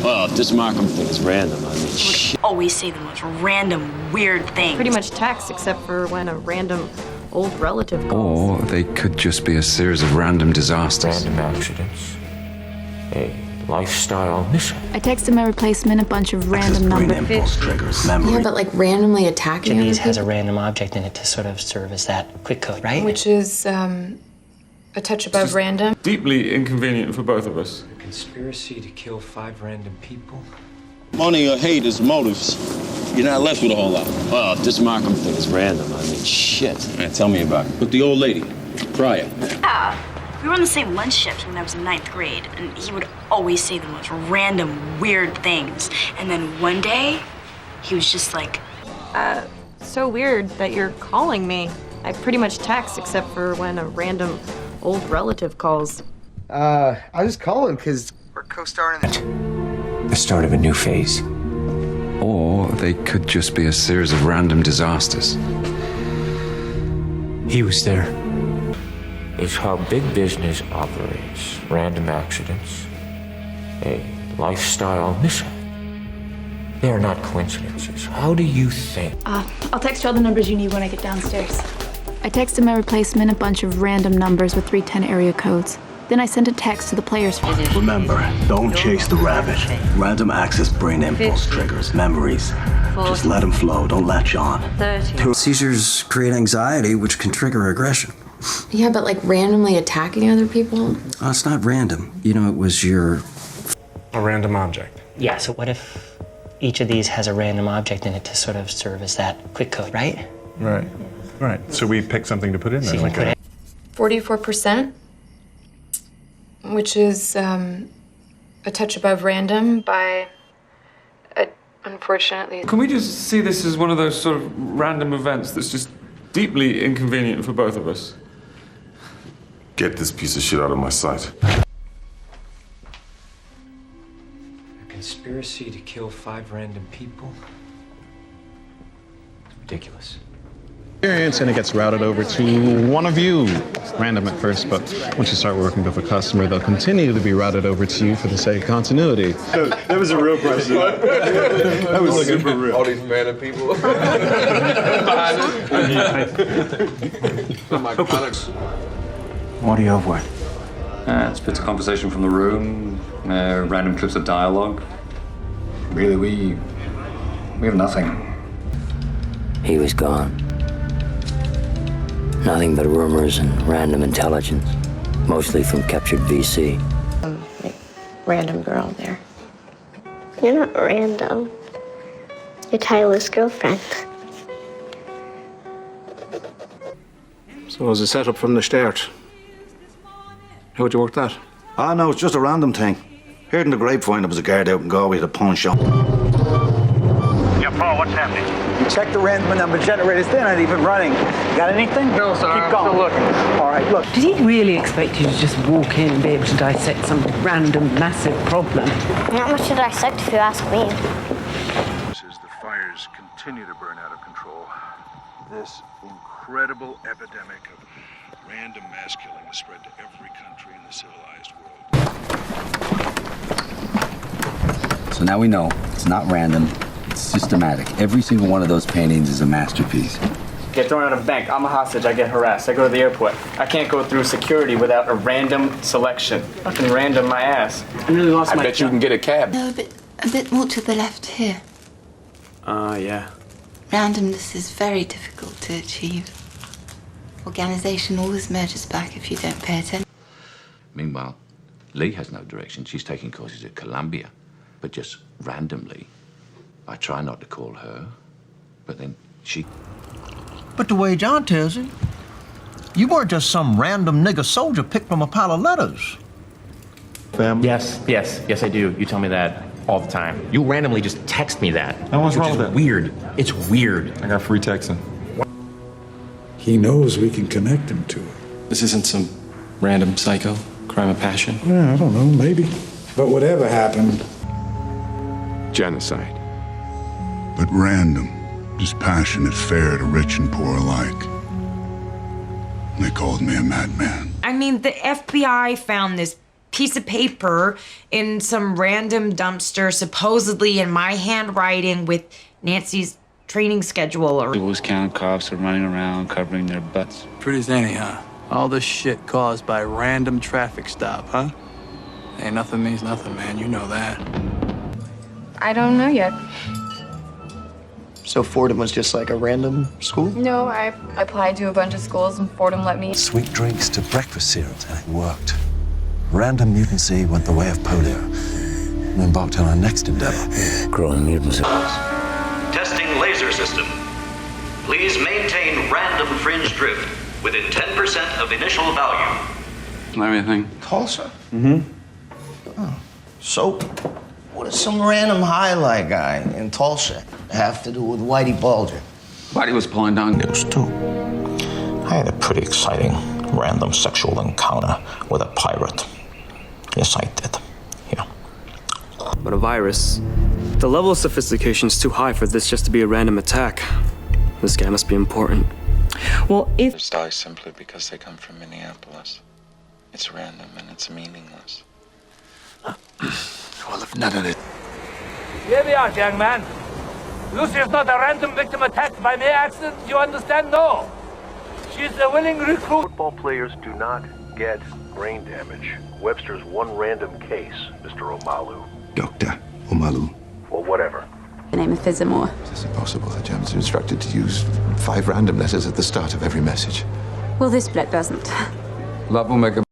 Well, just mark them things random. I mean, shit. Always say the most random, weird things. Pretty much text, except for when a random old relative calls. Or they could just be a series of random disasters. Random accidents. A lifestyle mishap. I text him a replacement, a bunch of random numbers. Impulse triggers, memory. Yeah, but like randomly attacking Each of these other has a people? random object in it to sort of serve as that quick code, right? Which is a touch above random. Deeply inconvenient for both of us. A conspiracy to kill 5 random people. Money or hate is motives. You're not left with a whole lot. Well, just mark them things random. I mean, shit. Tell me about it. With the old lady, prior. Yeah. We were on the same lunch shift when I was in 9th grade, and he would always say the most random, weird things. And then one day, he was just like, So weird that you're calling me. I pretty much text, except for when a random old relative calls. I was calling because we're co-starring The start of a new phase. Or they could just be a series of random disasters. He was there. It's how big business operates. Random accidents. A lifestyle mishap. They are not coincidences. How do you think? I'll text you all the numbers you need when I get downstairs. I text him a replacement, a bunch of random numbers with 310 area codes. Then I sent a text to the players. Remember, don't chase the rabbit. Random access brain impulse triggers, memories. Just let them flow, don't latch on. Seizures create anxiety, which can trigger aggression. Yeah, but like randomly attacking other people? It's not random. You know, it was your... A random object. Yeah, so what if each of these has a random object in it to sort of serve as that quick code, right? Right. Right. So we pick something to put in there. So you can put 44%, which is a touch above random by, unfortunately. Can we just see this as one of those sort of random events that's just deeply inconvenient for both of us? Get this piece of shit out of my sight. A conspiracy to kill 5 random people? It's ridiculous. And it gets routed over to one of you. It's random at first, but once you start working with a customer, they'll continue to be routed over to you for the sake of continuity. That was a real question. That was super real. All these random people. What do you have with? It's bits of conversation from the room, random clips of dialogue. Really, we have nothing. He was gone. Nothing but rumors and random intelligence, mostly from captured VC. Random girl there. You're not random. You're Tyler's girlfriend. So it was a setup from the start. How'd you work that? Ah, no, it's just a random thing. Heard in the grapevine there was a guard out in Galway with a pawn shop. Yeah, Paul, what's happening? You checked the random number generators, they're not even running. Got anything? No, sir. Keep going. Still looking. All right, look. Did he really expect you to just walk in and be able to dissect some random, massive problem? Not much to dissect if you ask me. As the fires continue to burn out of control, this incredible epidemic of random mass killing has spread to every country in the civilized world. So now we know it's not random, it's systematic. Every single one of those paintings is a masterpiece. Get thrown out of a bank, I'm a hostage, I get harassed, I go to the airport. I can't go through security without a random selection. Fucking random my ass. I nearly lost my bet you can get a cab. No, a bit more to the left here. Yeah. Randomness is very difficult to achieve. Organization always merges back if you don't pay attention. Meanwhile, Lee has no direction. She's taking courses at Columbia. But just randomly, I try not to call her, but then she... But the way John tells it, you weren't just some random nigger soldier picked from a pile of letters. Yes, I do. You tell me that all the time. You randomly just text me that. What's wrong with that? Weird. It's weird. I got free texting. He knows we can connect him to it. This isn't some random psycho crime of passion. Yeah, I don't know, maybe. But whatever happened... Genocide. But random, just passionate, fair to rich and poor alike. They called me a madman. I mean, the FBI found this piece of paper in some random dumpster, supposedly in my handwriting with Nancy's training schedule or... Those count cops are running around covering their butts. Pretty zany, huh? All this shit caused by random traffic stop, huh? Hey, nothing means nothing, man. You know that. I don't know yet. So Fordham was just like a random school? No, I applied to a bunch of schools and Fordham let me. Sweet drinks to breakfast cereals, and it worked. Random mutancy went the way of polio. We embarked on our next endeavor. Growing mutants. Testing laser system. Please maintain random fringe drift within 10% of initial value. Everything. Tulsa? Mm-hmm. So, what does some random highlight guy in Tulsa have to do with Whitey Bulger? Whitey was pulling down news, too. I had a pretty exciting random sexual encounter with a pirate. Yes, I did. Yeah. But a virus, the level of sophistication is too high for this just to be a random attack. This guy must be important. Well, if... die simply because they come from Minneapolis. It's random and it's meaningless. Well, if none of it... Here we are, young man. Lucy is not a random victim attacked by mere accident, you understand? No. She's a willing recruit. Football players do not get brain damage. Webster's one random case, Mr. Omalu. Dr. Omalu. Or whatever. The name of Fizamore. Is it possible the Germans are instructed to use 5 random letters at the start of every message? Well, this bloke doesn't. Love will make a